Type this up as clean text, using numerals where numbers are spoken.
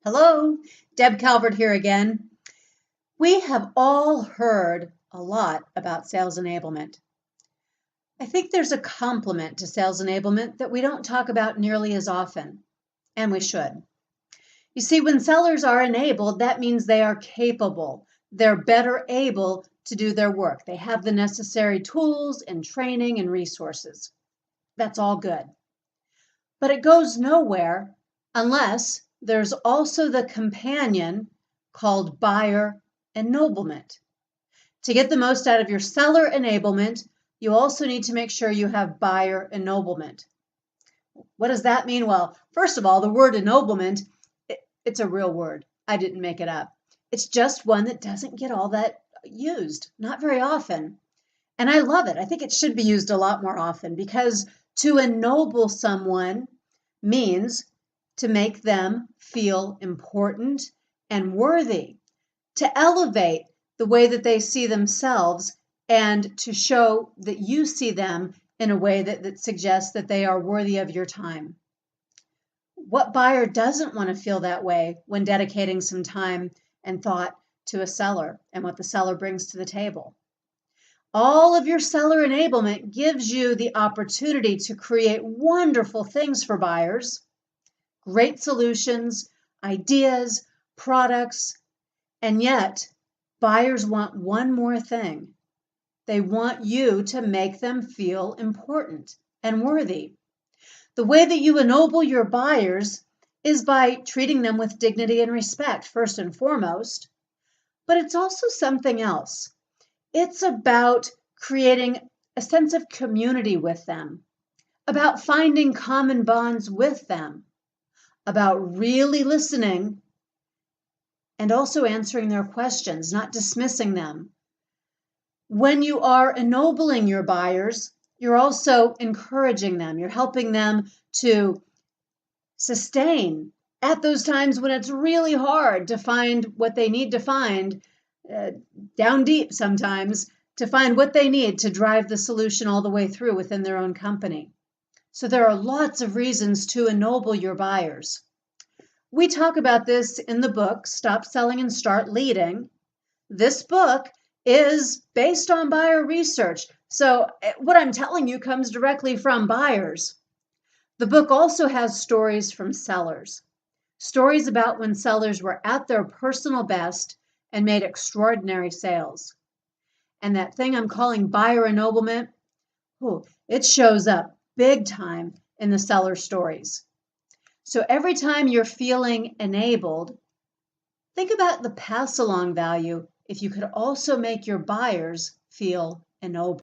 Hello, Deb Calvert here again. We have all heard a lot about sales enablement. I think there's a complement to sales enablement that we don't talk about nearly as often, and we should. You see, when sellers are enabled, that means they are capable. They're better able to do their work. They have the necessary tools and training and resources. That's all good. But it goes nowhere unless there's also the companion called buyer ennoblement. To get the most out of your seller enablement, you also need to make sure you have buyer ennoblement. What does that mean? Well, first of all, the word ennoblement, it's a real word. I didn't make it up. It's just one that doesn't get all that used, not very often. And I love it. I think it should be used a lot more often because to ennoble someone means to make them feel important and worthy, to elevate the way that they see themselves and to show that you see them in a way that suggests that they are worthy of your time. What buyer doesn't want to feel that way when dedicating some time and thought to a seller and what the seller brings to the table? All of your seller enablement gives you the opportunity to create wonderful things for buyers, great solutions, ideas, products, and yet buyers want one more thing. They want you to make them feel important and worthy. The way that you ennoble your buyers is by treating them with dignity and respect, first and foremost, but it's also something else. It's about creating a sense of community with them, about finding common bonds with them, about really listening and also answering their questions, not dismissing them. When you are ennobling your buyers, you're also encouraging them. You're helping them to sustain at those times when it's really hard to find what they need to find, down deep sometimes, to find what they need to drive the solution all the way through within their own company. So there are lots of reasons to ennoble your buyers. We talk about this in the book, Stop Selling and Start Leading. This book is based on buyer research. So what I'm telling you comes directly from buyers. The book also has stories from sellers, stories about when sellers were at their personal best and made extraordinary sales. And that thing I'm calling buyer ennoblement, it shows up big time in the seller stories. So every time you're feeling enabled, think about the pass along value if you could also make your buyers feel ennobled.